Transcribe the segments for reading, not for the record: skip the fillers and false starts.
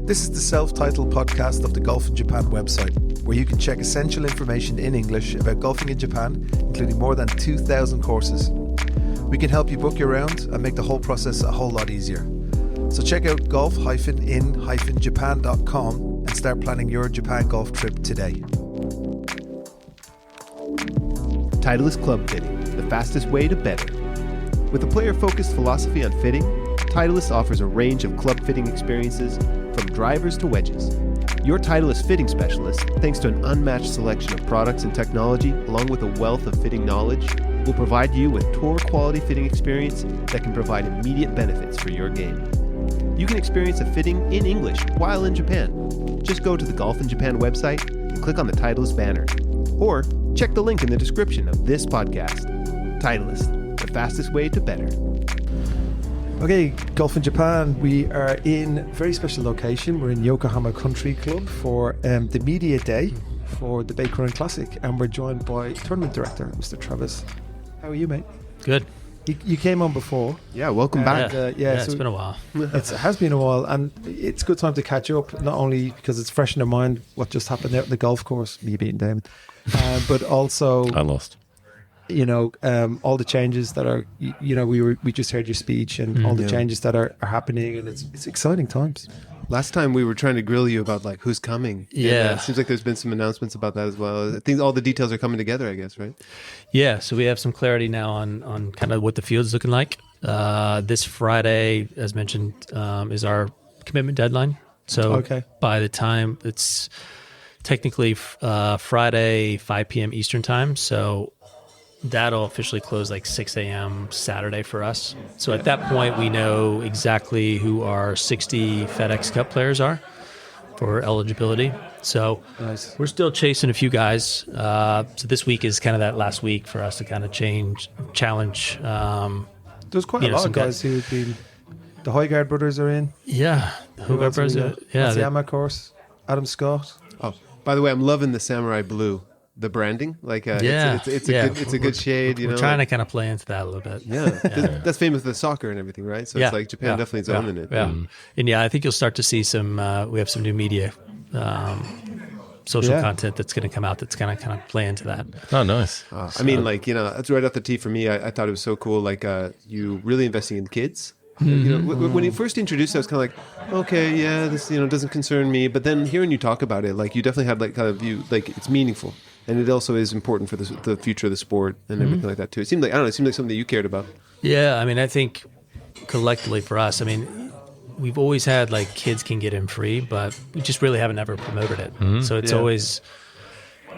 This is the self-titled podcast of the Golf in Japan website, where you can check essential information in English about golfing in Japan, including more than 2,000 courses. We can help you book your round and make the whole process a whole lot easier. So check out golf-in-japan.com and start planning your Japan golf trip today. Titleist Club Fitting, the fastest way to better. With a player-focused philosophy on fitting, Titleist offers a range of club fitting experiences from drivers to wedges. Your Titleist fitting specialist, thanks to an unmatched selection of products and technology, along with a wealth of fitting knowledge, will provide you with tour-quality fitting experience that can provide immediate benefits for your game. You can experience a fitting in English while in Japan. Just go to the Golf in Japan website and click on the Titleist banner. Or check the link in the description of this podcast. Titleist, the fastest way to better. Okay, Golf in Japan, we are in a very special location. We're in Yokohama Country Club for the media day for the Baycurrent Classic, and we're joined by Tournament Director, Mr. Travis. How are you, mate? Good. You came on before. Yeah, welcome back. So it's been a while. It has been a while, and it's a good time to catch up, not only because it's fresh in your mind what just happened out on the golf course, me beating Damon, but also... I lost. You know, all the changes that are, we just heard your speech and all the changes that are happening, and it's exciting times. Last time we were trying to grill you about like who's coming. Yeah. It seems like there's been some announcements about that as well. I think all the details are coming together, I guess, right? Yeah, so we have some clarity now on kind of what the field's looking like. This Friday, as mentioned, is our commitment deadline. So by the time it's technically Friday, 5 p.m. Eastern time, so that'll officially close like 6 a.m. Saturday for us. So at that point, we know exactly who our 60 FedEx Cup players are for eligibility. So we're still chasing a few guys. So this week is kind of that last week for us to kind of challenge. There's quite a lot of guys who have been... The Højgaard brothers are in. Yeah. The Højgaard brothers. Yeah. Matsuyama, of course. Adam Scott. Oh, by the way, I'm loving the samurai blue. The branding, like it's a good shade. We're trying to kind of play into that a little bit. Yeah, that's famous with soccer and everything, right? So it's like Japan definitely is owning it. Yeah, and I think you'll start to see some. We have some new media, social content that's going to come out that's going to kind of play into that. Oh, nice. I mean, that's right off the tee for me. I thought it was so cool. Like you really investing in kids. When you first introduced it, I was kind of like, okay, yeah, this doesn't concern me. But then hearing you talk about it, like you definitely had like kind of view, like it's meaningful. And it also is important for the future of the sport and everything like that too. It seemed like something that you cared about. Yeah, I mean, I think collectively for us, I mean, we've always had like kids can get in free, but we just really haven't ever promoted it. So it's always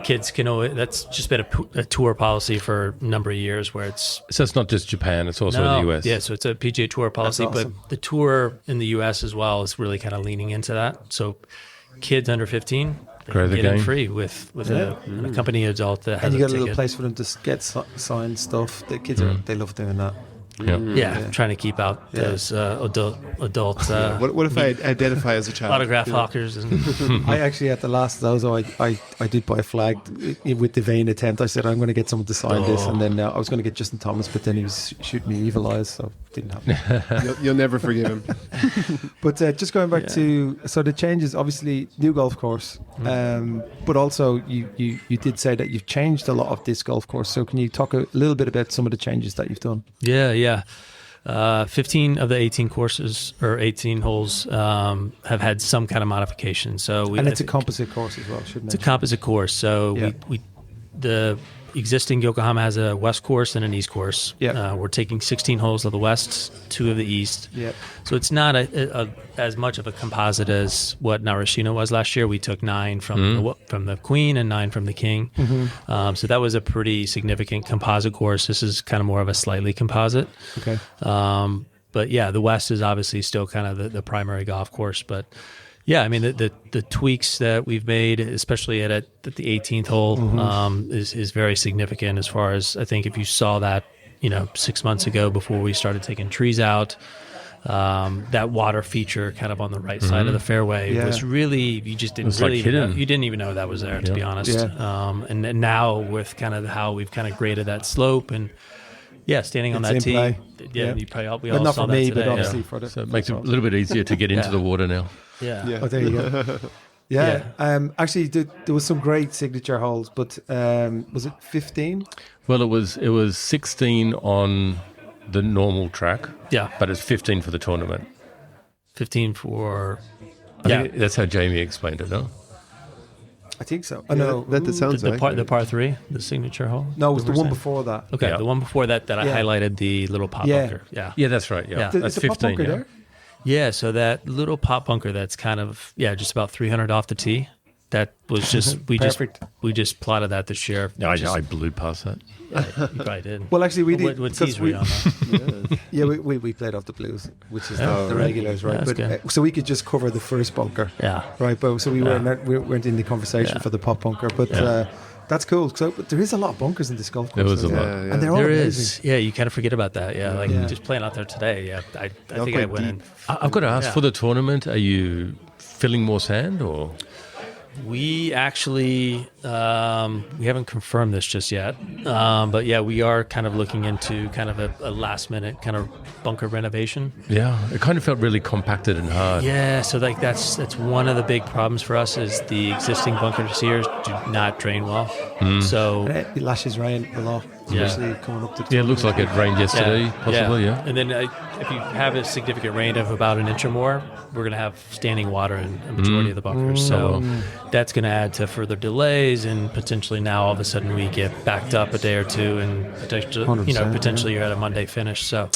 kids can always. That's just been a tour policy for a number of years where it's. So it's not just Japan; it's also the US. Yeah, so it's a PGA Tour policy, awesome. But the tour in the US as well is really kind of leaning into that. So kids under 15. Get in free with an accompanying adult that has and you got a ticket. little place for them to get signed stuff. The kids they love doing that. Trying to keep out those adult. What if I identify as a child? Autograph hawkers. And I actually at the last of those, I did buy a flag with the vain attempt. I said I'm going to get someone to sign this, and then I was going to get Justin Thomas, but then he was shooting me evil eyes, so it didn't happen. You'll never forgive him. But just going back to the changes, obviously new golf course, but also you did say that you've changed a lot of this golf course. So can you talk a little bit about some of the changes that you've done? Yeah. 15 of the 18 courses or 18 holes have had some kind of modification. So it's a composite course as well, shouldn't it? It's a composite course. So the existing Yokohama has a west course and an east course. We're taking 16 holes of the west, 2 of the east. So it's not as much of a composite as what Narashino was last year. We took 9 from the Queen and 9 from the King. So that was a pretty significant composite course. This is kind of more of a slightly composite. Okay. But the west is obviously still kind of the primary golf course. But yeah, I mean the tweaks that we've made, especially at the 18th hole, is very significant. As far as I think, if you saw that 6 months ago before we started taking trees out, that water feature kind of on the right side of the fairway was really, you just didn't really you didn't even know that was there, to be honest. And now with kind of how we've kind of graded that slope and standing on that tee, you probably we all not saw for me, that today. but obviously for the So it makes it a little bit easier to get into the water now. Yeah. Oh, there you go. Yeah. Actually, there was some great signature holes, but was it 15? Well, it was 16 on the normal track. Yeah. But it's 15 for the tournament. 15 for... I think that's how Jamie explained it, no? I think so. I know. That sounds the par 3, the signature hole? No, it was the one before that. Okay, the one before that I highlighted the little pop bunker. Yeah, that's right. Yeah. That's Is the 15. pop bunker there? Yeah, so that little pop bunker that's kind of, just about 300 off the tee. That was just, we just plotted that this year. No, I blew past that. Yeah, you probably did. Well, actually, we did. What tees were you on that? we played off the blues, which is the regulars, right? But so we could just cover the first bunker. Yeah. Right, but so we weren't in the conversation for the pop bunker, but that's cool. So but there is a lot of bunkers in this golf course. There was a lot. And they're all amazing. Yeah, you kind of forget about that. Yeah, just playing out there today. Yeah, I think I went in. I've got to ask, for the tournament, are you filling more sand or? We actually we haven't confirmed this just yet, but we are kind of looking into kind of a last minute kind of bunker renovation. Yeah, it kind of felt really compacted and hard. Yeah, so like that's one of the big problems for us is the existing bunkers here do not drain well. So it lashes rain a lot, especially coming up to the it looks like it rained yesterday, possibly. Yeah. And then if you have a significant rain of about an inch or more, we're going to have standing water in a majority of the bunkers. So that's going to add to further delays, and potentially now all of a sudden we get backed up a day or two, and potentially you're at a Monday finish. So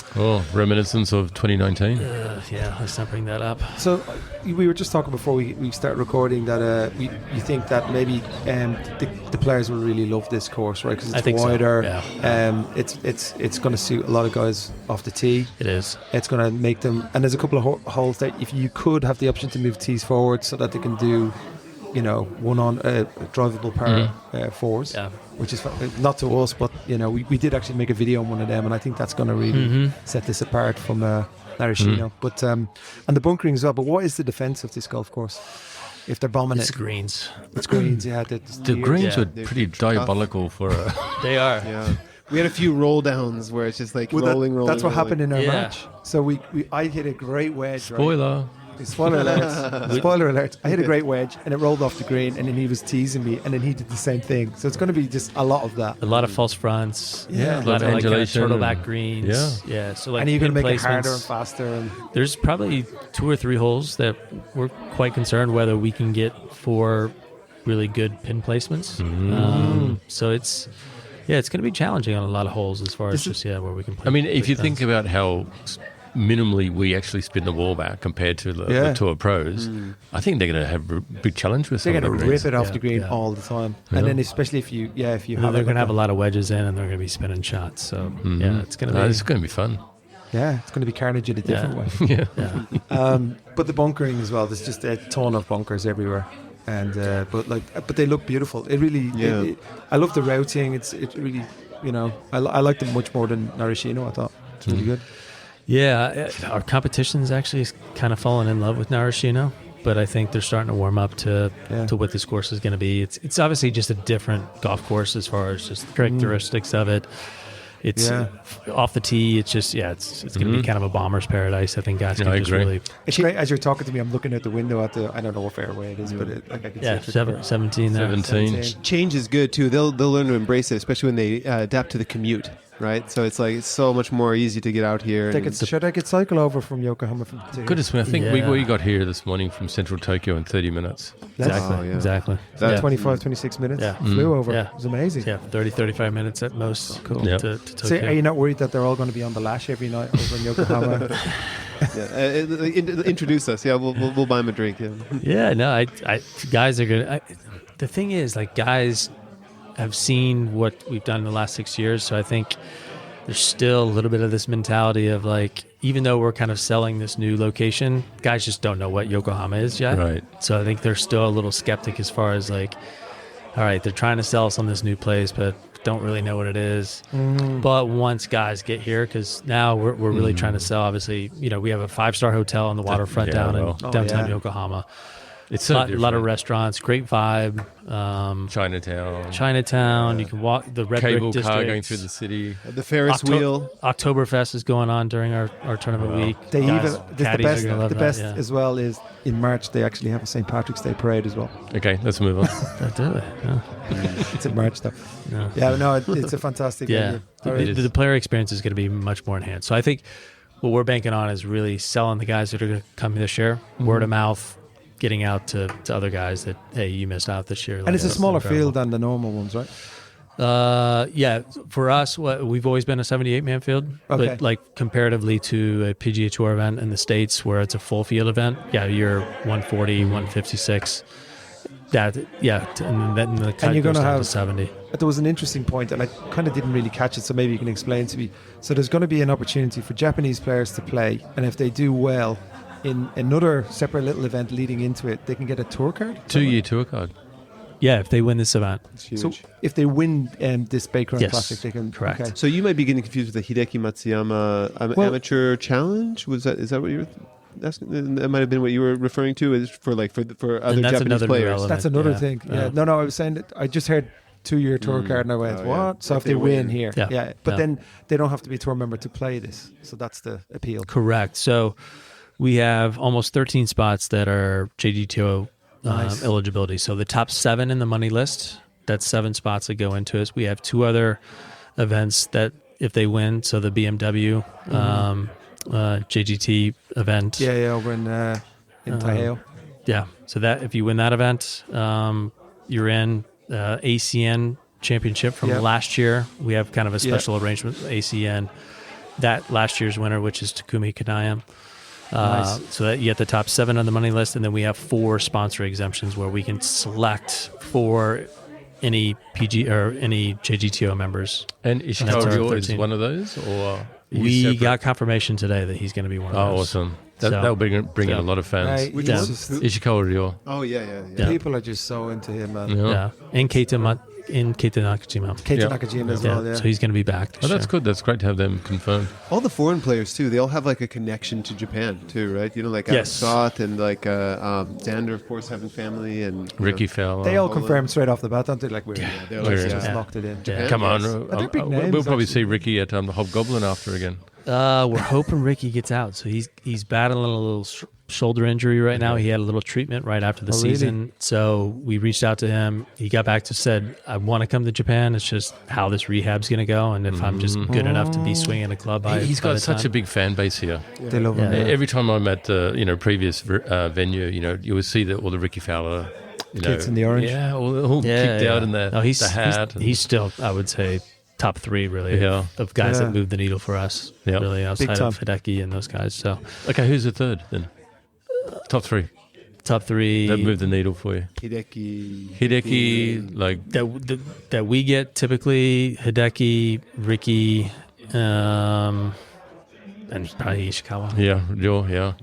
reminiscence of 2019. Let's not bring that up. So we were just talking before we start recording that you think that maybe the players will really love this course, right? Because it's wider. So. Yeah. It's going to suit a lot of guys off the tee. It is. It's going to make them, and there's a couple of holes that if you could have the option to move tees forward so that they can do, one on drivable par fours, which is not to us, but we did actually make a video on one of them, and I think that's going to really set this apart from Narashino. But and the bunkering as well. But what is the defense of this golf course? If they're bombing it's greens. It's greens, yeah. The greens are pretty diabolical for They are. Yeah. We had a few roll downs where it's just like rolling. That's what happened in our match. So I hit a great wedge. Spoiler. Right? Spoiler alert. Spoiler alert. I hit a great wedge and it rolled off the green, and then he was teasing me, and then he did the same thing. So it's going to be just a lot of that. A lot of false fronts. Yeah. A lot of kind of turtleback greens. Yeah. So and you're going to make it harder and faster. And there's probably 2 or 3 holes that we're quite concerned whether we can get 4 really good pin placements. So it's going to be challenging on a lot of holes as far as where we can play. I mean, if you think about how minimally we actually spin the ball back compared to the Tour Pros, I think they're going to have a big challenge with they're some of going the to greens. rip it off the green all the time. And then especially if you have they're going to have a lot of wedges in, and they're going to be spinning shots. So it's going to be it's going to be fun. Yeah, it's going to be carnage in a different way. But the bunkering as well, there's just a ton of bunkers everywhere. And but they look beautiful. It really I love the routing. It really, I like them much more than Narashino. I thought it's really good. Yeah, our competition's actually kind of fallen in love with Narashino, but I think they're starting to warm up to what this course is going to be. It's obviously just a different golf course as far as just the characteristics of it. It's off the tee. It's just it's going to be kind of a bomber's paradise. I think guys can just really. It's great as you're talking to me. I'm looking out the window at I don't know what fairway it is, but I can see it. 17. Change is good too. They'll learn to embrace it, especially when they adapt to the commute. Right, so it's like it's so much more easy to get out here. Should I get cycle over from Yokohama? Goodness me, I think we got here this morning from central Tokyo in 30 minutes. Exactly. 26 minutes. Yeah. Flew over. Yeah. It was amazing. Yeah, 30, 35 minutes at most. Cool. To Tokyo. So are you not worried that they're all going to be on the lash every night over in Yokohama? Introduce us. Yeah, we'll buy them a drink. No, guys are gonna. The thing is, like, guys have seen what we've done in the last 6 years, so I think there's still a little bit of this mentality of like, even though we're kind of selling this new location, guys just don't know what Yokohama is yet. Right. So I think they're still a little skeptic as far as like, all right, they're trying to sell us on this new place, but don't really know what it is. But once guys get here, because now we're really trying to sell, obviously, we have a 5-star hotel on the waterfront downtown Yokohama. It's so a lot of rrestaurants, great vibe. Chinatown. You can walk the red cable brick car district. going through the city. The Ferris wheel. Oktoberfest is going on during our tournament week. They Guys, even the best yeah. as well is in March they actually have a St. Patrick's Day parade as well. Okay, let's move on. That's it. Yeah. It's in March though. No. Yeah, no, it's a fantastic Yeah, venue. the player experience is going to be much more enhanced. So I think what we're banking on is really selling the guys that are going to come this year, word of mouth, getting out to other guys that, hey, you missed out this year. And it's a smaller field than the normal ones, right? Yeah, for us, we've always been a 78-man field, but like comparatively to a PGA Tour event in the States where it's a full field event, yeah, you're 140, 156. And then the cut goes down to 70. But there was an interesting point, and I kind of didn't really catch it, so maybe you can explain to me. So there's going to be an opportunity for Japanese players to play, and if they do well in another separate little event leading into it, they can get a tour card? 2-year tour card. Yeah, if they win this event. So if they win this Baycurrent Classic, they can... Correct. Okay. So you might be getting confused with the Hideki Matsuyama Amateur Challenge. Is that what you were... That might have been what you were referring to, is for other Japanese players. That's another thing. Yeah. No, I was saying that I just heard 2-year tour card and I went, what? Yeah. So if they win here. Yeah. But then they don't have to be a tour member to play this. So that's the appeal. Correct. So we have almost 13 spots that are JGTO eligibility. So the top 7 in the money list, that's 7 spots that go into us. We have 2 other events that if they win, so the BMW JGT event. Yeah, over in Taiheo. Yeah, so that if you win that event, you're in ACN championship from last year. We have kind of a special arrangement with ACN. That last year's winner, which is Takumi Kanaya. So that you get the top 7 on the money list, and then we have 4 sponsor exemptions where we can select for any PG or any JGTO members. And Ishikawa Ryo is one of those, or we got confirmation today that he's going to be one of those. Awesome! That'll bring in a lot of fans. Ishikawa Ryo. Oh yeah. People are just so into him, man. Yeah, and Keita Nakajima. Nakajima as well. Yeah. So he's going to be back. That's good. That's great to have them confirmed. All the foreign players too. They all have like a connection to Japan too, right? You know, like Adam Scott and like Xander, of course, having family, and Ricky Fowler. They all confirmed straight off the bat, don't they? Like they're just locked it in. Yeah. Come on, we'll probably see Ricky at the Hobgoblin after again. We're hoping Ricky gets out. So he's battling a little shoulder injury right now. He had a little treatment right after the season. Really? So we reached out to him. He got back to said, I want to come to Japan. It's just how this rehab's going to go. And if I'm just good enough to be swinging a club. He's got such a big fan base here. Yeah. They love him. Every time I'm at the previous venue, you would see all the Ricky Fowler kids in the orange. Yeah, all kicked out in the hat. He's still, I would say, top 3 really of guys that move the needle for us. Really outside of Hideki and those guys. So okay, who's the third then? Top 3 that move the needle for you. Hideki, like that we get typically Hideki, Ricky, and probably Ishikawa. Yeah.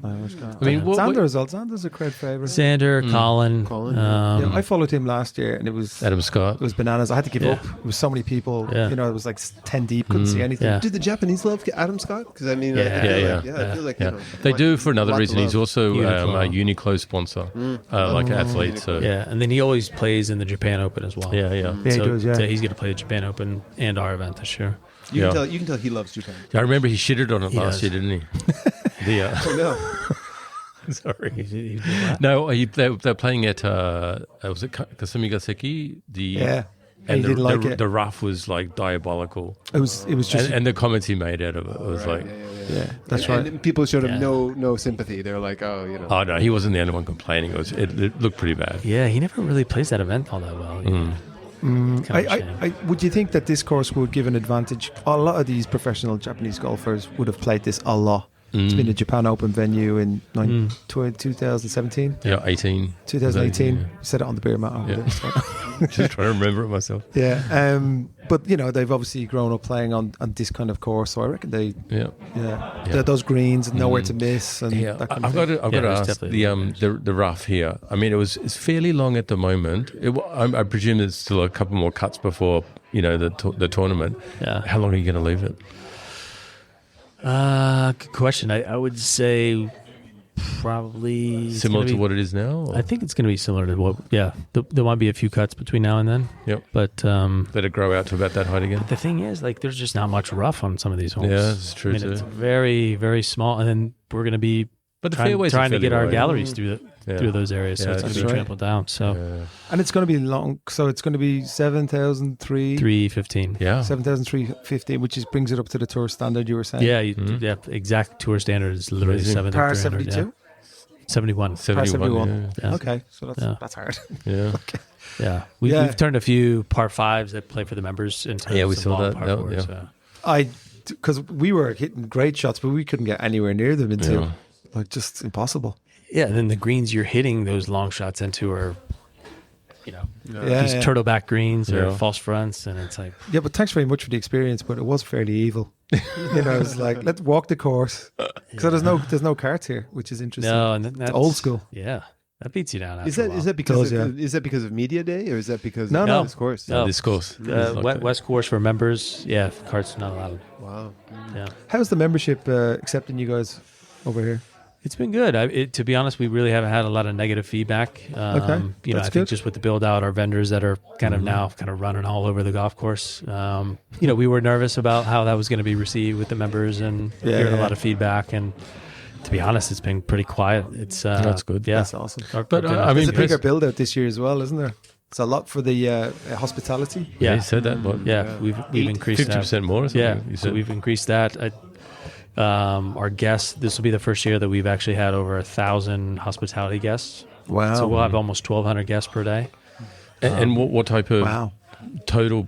I mean, Xander's a crowd favorite. Xander, Colin. I followed him last year, and it was Adam Scott. It was bananas. I had to give up. There was so many people. It was like 10 deep. Couldn't see anything. Yeah. Did the Japanese love Adam Scott? Because I mean, I feel like they do for another reason. He's also a Uniqlo sponsor, like an athlete. So and then he always plays in the Japan Open as well. He does. So he's going to play the Japan Open and our event this year. You can tell he loves Japan. I remember he shitted on it last year, didn't he? Oh no. Sorry. No, they're playing at was it Kasumi Gaseki? And the rough was like diabolical. It was just and the comments he made out of it was that's right. And people showed him no sympathy. They're like, Oh no, he wasn't the only one complaining. It looked pretty bad. Yeah, he never really plays that event all that well. Would you think that this course would give an advantage? A lot of these professional Japanese golfers would have played this a lot. It's been a Japan Open venue in 2017. Yeah, 18. 2018. You said it on the beer mat. Just trying to remember it myself. Yeah. But, they've obviously grown up playing on this kind of course. So I reckon those greens and nowhere to miss. And that kind I've got to ask the rough here. I mean, it's fairly long at the moment. I presume there's still a couple more cuts before, the tournament. Yeah. How long are you going to leave it? Good question. I would say Probably similar to what it is now? Or? I think it's going to be similar to what. Yeah, there might be a few cuts between now and then. Yep. But let it grow out to about that height again. The thing is, like, there's just not much rough on some of these holes. Yeah, that's true too. It's very, very small, and then we're going to be trying to get our galleries through those areas, so it's going to be trampled down. So, and it's going to be long. So it's going to be 315. Yeah, 7,315, which brings it up to the tour standard. You were saying. Yeah, exact tour standard is literally 7,300. Par 72. 71. 71. Yeah. Okay, so that's hard. Yeah. Okay. Yeah. We've turned a few par 5s that play for the members into we saw that. Par 4s, so. Because we were hitting great shots, but we couldn't get anywhere near them until just impossible. Yeah, and then the greens you're hitting those long shots into are, these turtleback greens or false fronts, and it's like... Yeah, but thanks very much for the experience, but it was fairly evil. It's like, let's walk the course. Because there's no carts here, which is interesting. No, and that's old school. Yeah, that beats you down. Is that because of media day, or is that because of this course? No, this course. West course for members. Yeah, carts are not allowed. Wow. Yeah. How's the membership accepting you guys over here? It's been good. To be honest, we really haven't had a lot of negative feedback. Okay, I think just with the build out, our vendors that are kind of now kind of running all over the golf course. We were nervous about how that was going to be received with the members, and hearing a lot of feedback. And to be honest, it's been pretty quiet. It's that's good. Yeah, that's awesome. But there's a bigger build out this year as well, isn't there? It's a lot for the hospitality. Yeah, you said that. But we've increased 50% more. Or something, yeah, so we've increased that. Our guests, this will be the first year that we've actually had over 1,000 hospitality guests. Wow. So we'll have almost 1,200 guests per day. And what type of total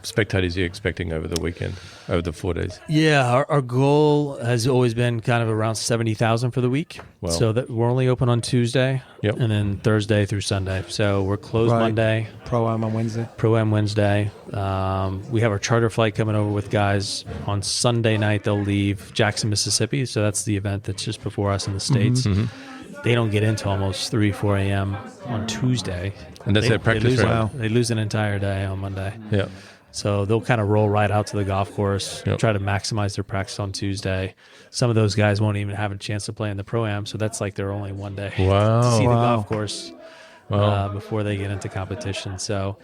spectators are you expecting over the weekend, over the 4 days? Yeah, our goal has always been kind of around 70,000 for the week. Wow. So that we're only open on Tuesday and then Thursday through Sunday. So we're closed Monday. Pro-Am on Wednesday. Pro-Am Wednesday. We have our charter flight coming over with guys on Sunday night. They'll leave Jackson, Mississippi. So that's the event that's just before us in the States. Mm-hmm. They don't get into almost 3, 4 a.m. on Tuesday. And that's their practice round. They lose an entire day on Monday. Yeah. So they'll kind of roll right out to the golf course, try to maximize their practice on Tuesday. Some of those guys won't even have a chance to play in the Pro-Am, so that's like their only one day to see the golf course before they get into competition. So,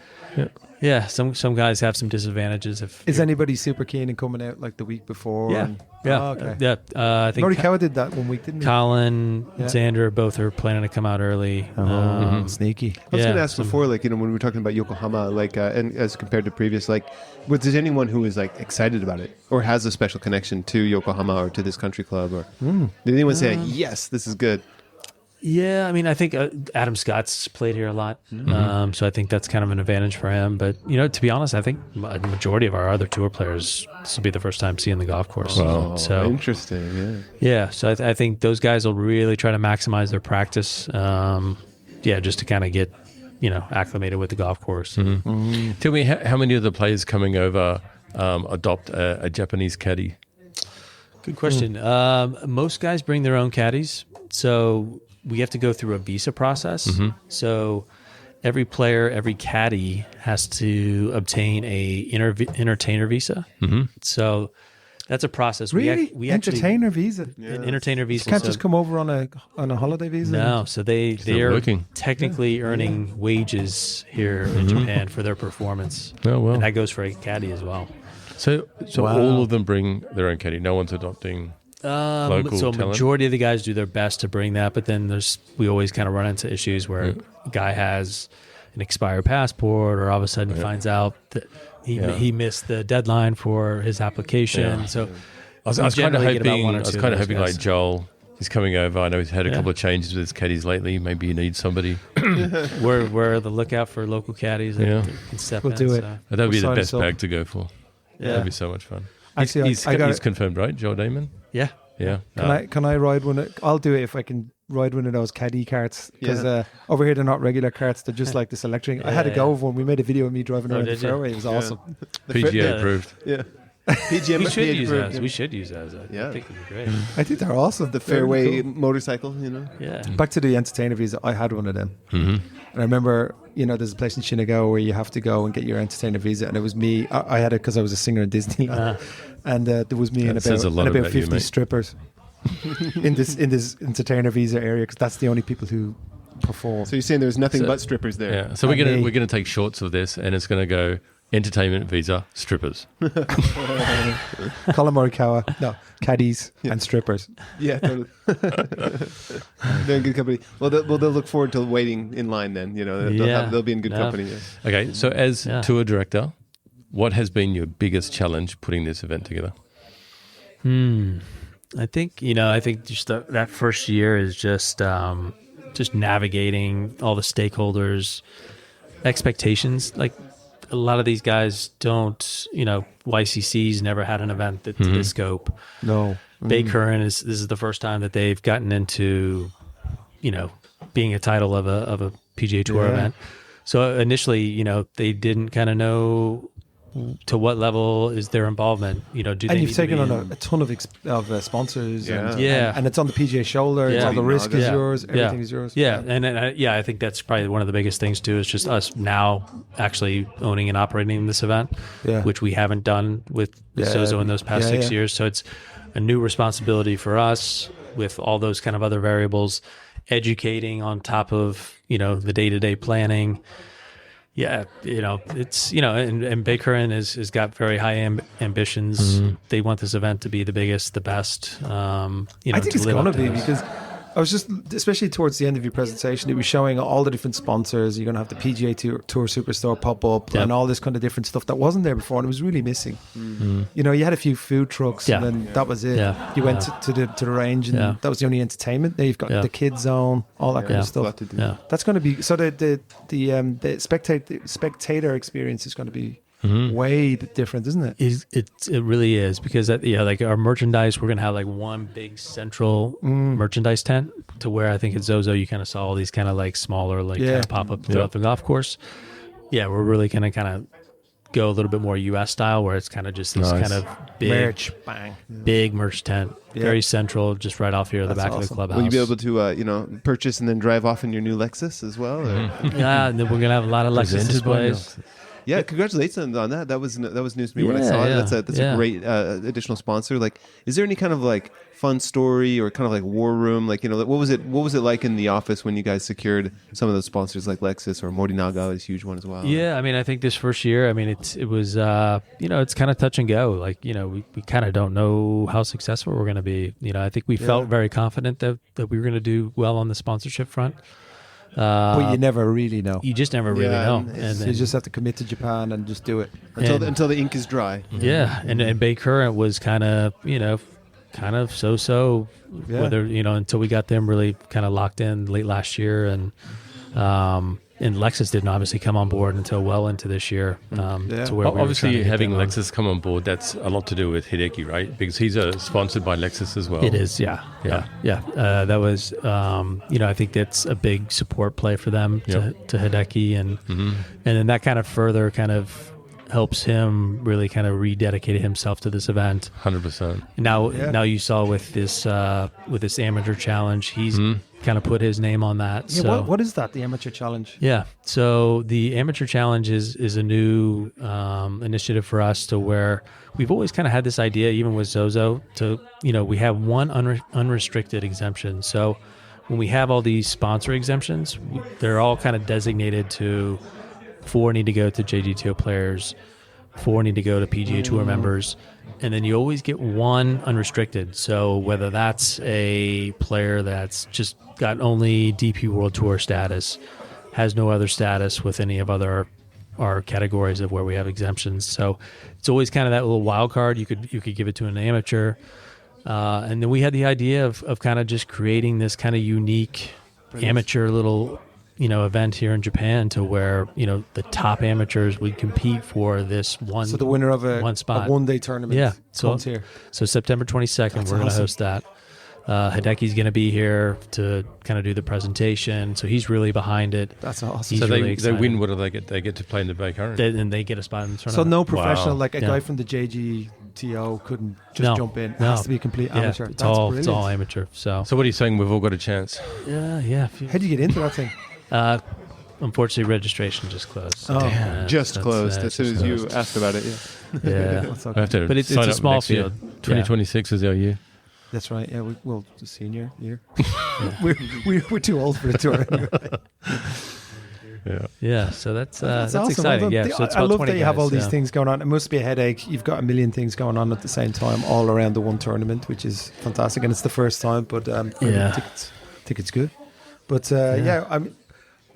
some guys have some disadvantages. Is anybody super keen in coming out like the week before? Yeah. I think Morikawa did that 1 week, didn't he? Colin, Xander, both are planning to come out early. Sneaky. I was going to ask before, when we were talking about Yokohama, and as compared to previous, was there anyone who is excited about it or has a special connection to Yokohama or to this country club, or did anyone say, yes, this is good? Yeah, I mean, I think Adam Scott's played here a lot, so I think that's kind of an advantage for him. But, to be honest, I think the majority of our other tour players, this will be the first time seeing the golf course. Wow. So interesting, yeah. So I think those guys will really try to maximize their practice, just to kind of get, acclimated with the golf course. Mm-hmm. Mm-hmm. Tell me, how many of the players coming over adopt a Japanese caddy? Good question. Most guys bring their own caddies, so we have to go through a visa process. Mm-hmm. So every player, every caddy has to obtain a entertainer visa. Mm-hmm. So that's a process. Really? We entertainer visa? An entertainer visa. You can't just come over on a holiday visa? No. So they're technically earning wages here in Japan for their performance. Oh, well. And that goes for a caddy as well. So all of them bring their own caddy. No one's adopting local talent? Majority of the guys do their best to bring that, but then we always kind of run into issues where a guy has an expired passport, or all of a sudden finds out that he missed the deadline for his application. So I was kind of hoping like Joel, he's coming over. I know he's had a couple of changes with his caddies lately. Maybe you need somebody. We're the lookout for local caddies that can step in. We'll do it. So. That would be the best bag to go for. Yeah. That'd be so much fun. Actually, he's confirmed, right? Joel Damon? Yeah. Yeah. Can I ride one? I'll do it if I can ride one of those caddy carts, because over here they're not regular carts. They're just like this electric. I had to go over one. We made a video of me driving around the fairway. It was awesome. PGA approved. Yeah. PGA we should use those. I think it'd be great. I think they're awesome. The fairway motorcycle, Yeah. Back to the entertainer visa. I had one of them. Mm-hmm. And I remember, there's a place in Shinagawa where you have to go and get your entertainer visa. And it was me. I had it because I was a singer in Disneyland. And there was me and about 50 strippers. in this entertainer visa area, because that's the only people who perform. So you're saying there's nothing but strippers there? Yeah. So we're gonna take shorts of this, and it's gonna go entertainment visa strippers. Colin Morikawa, no, caddies and strippers. Yeah, totally. They're in good company. Well, they'll look forward to waiting in line then. You know, they'll be in good company. Yeah. Okay, so as tour director, what has been your biggest challenge putting this event together? I think just that first year is just navigating all the stakeholders' expectations. Like, a lot of these guys don't, YCC's never had an event to this scope. No. Baycurrent this is the first time that they've gotten into, being a title of a PGA Tour event. So initially, they didn't kind of know to what level is their involvement. And you've taken on a ton of sponsors. And it's on the PGA shoulder. All the risk is yours. Everything is yours. I think that's probably one of the biggest things too. Is just us now actually owning and operating this event, which we haven't done with Zozo in those past 6 years. So it's a new responsibility for us with all those kind of other variables, educating on top of the day-to-day planning. Yeah, it's and Baycurrent has got very high ambitions. They want this event to be the biggest, the best. I think it's going to be, because I was just, especially towards the end of your presentation, it was showing all the different sponsors. You're going to have the PGA Tour Superstore pop up and all this kind of different stuff that wasn't there before, and it was really missing. You had a few food trucks, and then that was it. You went to the range, and that was the only entertainment. There you've got the kids zone, all that kind of stuff. That's going to be so the spectator experience is going to be way different, isn't it? It really is, because like our merchandise, we're gonna have like one big central merchandise tent, to where I think at Zozo you kind of saw all these kind of like smaller kind of pop up throughout the golf course. Yeah, we're really gonna kind of go a little bit more US style, where it's kind of just this kind of big merch tent, very central, just right off here at the back of the clubhouse. Will you be able to purchase and then drive off in your new Lexus as well? Yeah, and then we're gonna have a lot of Lexus displays. Yeah, congratulations on that. That was news to me when I saw it. That's a great additional sponsor. Like, is there any kind of like fun story or kind of like war room? Like, what was it like in the office when you guys secured some of those sponsors like Lexus or Morinaga is a huge one as well? Yeah, I think this first year, it was it's kind of touch and go. Like, we kind of don't know how successful we're going to be. I think we felt very confident that we were going to do well on the sponsorship front. But you never really know. You just never really know. And you just have to commit to Japan and just do it. Until the ink is dry. Yeah, and Baycurrent was kind of so-so, whether, until we got them really kind of locked in late last year. And Lexus didn't obviously come on board until well into this year. To where obviously having Lexus come on board, that's a lot to do with Hideki, right? Because he's sponsored by Lexus as well. It is, yeah. That was, I think that's a big support play for them to Hideki, and then that kind of further kind of helps him really kind of rededicate himself to this event. 100%. Now you saw with this amateur challenge, he's kind of put his name on that. Yeah, so what is that, the amateur challenge? Yeah, so the amateur challenge is a new initiative for us, to where we've always kind of had this idea, even with Zozo, to we have one unrestricted exemption. So when we have all these sponsor exemptions, they're all kind of designated to 4 need to go to JGTO players, 4 need to go to PGA Tour members, and then you always get one unrestricted. So whether that's a player that's just got only DP World Tour status, has no other status with any of our categories of where we have exemptions. So it's always kind of that little wild card. You could give it to an amateur. And then we had the idea of kind of just creating this kind of unique amateur little event here in Japan, to where the top amateurs would compete for this one. So the winner of one spot, a one-day tournament, comes here. So September 22nd, we're going to host that. Hideki's going to be here to kind of do the presentation, so he's really behind it. That's awesome. He's so really they win. What do they get? They get to play in the Baycurrent, and they get a spot in the tournament. So no professional, like a guy from the JGTO couldn't just jump in. It has to be a complete amateur. It's all amateur. So what are you saying? We've all got a chance. Yeah. How do you get into that thing? Unfortunately, registration just closed. Just closed as soon as you asked about it. Yeah. I have to but it's a small field. 2026 is our year. That's right. Yeah, we'll the senior year. we're too old for the tour anyway. Yeah. So that's awesome. exciting. Well, Yeah. So it's I about love 20 that you have guys, all these things going on. It must be a headache. You've got a million things going on at the same time, all around the one tournament, which is fantastic. And it's the first time, but tickets good. But I'm.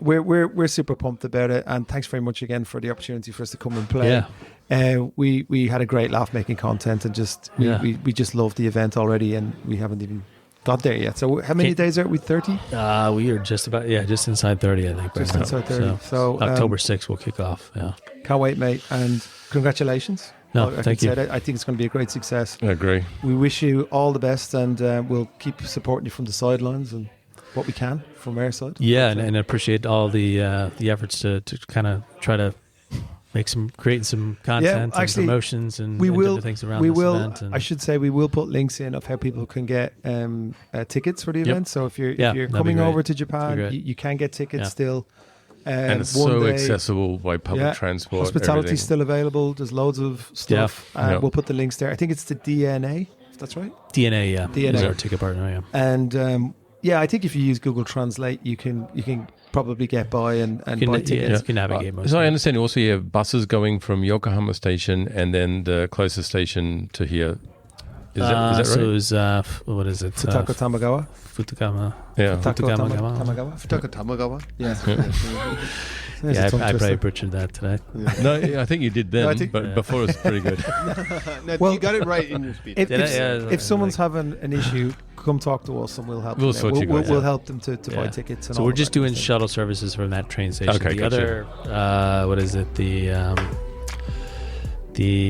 We're super pumped about it, and thanks very much again for the opportunity for us to come and play. Yeah. We had a great laugh making content, and we just love the event already, and we haven't even got there yet. So how many days are we? 30? We are just inside 30, I think. Just inside 30. So October 6th we'll kick off. Yeah. Can't wait, mate, and congratulations. Thank you. I think it's going to be a great success. I agree. We wish you all the best, and we'll keep supporting you from the sidelines and what we can from our side. Yeah, and appreciate all the efforts to kind of try to create some content and promotions and different things around this event. I should say we will put links in of how people can get tickets for the event. So if you're coming over to Japan, you can get tickets still. And it's so accessible by public transport. Hospitality is still available. There's loads of stuff. We'll put the links there. I think it's the DNA, if that's right. DNA, yeah. DNA is our ticket partner, yeah. And I think if you use Google Translate, you can probably get by and buy tickets. You can navigate most. So I understand also you have buses going from Yokohama station and then the closest station to here. Is that right? So it was, what is it? Futako Tamagawa. Futakama. Yeah. Futako Tamagawa. Yeah. I probably butchered that today. Yeah. No, I think you did then, but before it was pretty good. You got it right in your speech. If someone's having an issue, come talk to us and we'll help them. We'll help them to buy tickets. And so we're just doing shuttle services from that train station. Okay, the other, what is it? The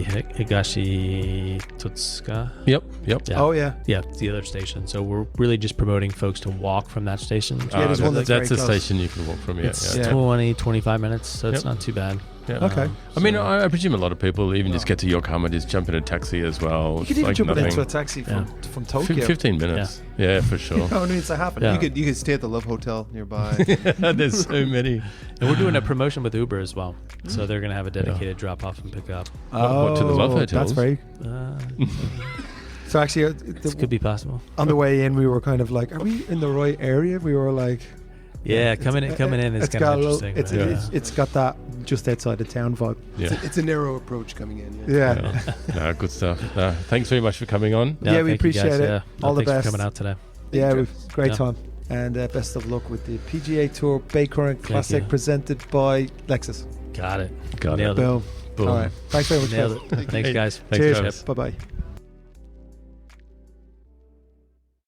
Higashi Totsuka. Yep. Yeah. Oh, yeah. Yeah, the other station. So we're really just promoting folks to walk from that station. There's one that's the station you can walk from. It's 20, 25 minutes, so it's not too bad. Yeah. Okay. I mean, I presume a lot of people even just get to Yokohama, just jump in a taxi as well. You could even jump into a taxi from Tokyo. 15 minutes. Yeah, for sure. No, it needs to happen. Yeah. You could stay at the Love Hotel nearby. There's so many. And we're doing a promotion with Uber as well. So they're going to have a dedicated drop-off and pick-up. What, to the Love Hotels? That's very... So actually... This could be possible. On the way in, we were kind of like, are we in the right area? We were like... Yeah, coming in is kind of interesting. It's got that just outside the town vibe. Yeah. It's a narrow approach coming in. Yeah. No, good stuff. Thanks very much for coming on. No, we appreciate it. Yeah. All the best. Thanks for coming out today. Yeah, we've great time. And best of luck with the PGA Tour Baycurrent Classic presented by Lexus. Got it. Got Nailed it. it. Boom. All right. Thanks very much. Nailed it. Thanks, guys. Cheers. Bye-bye.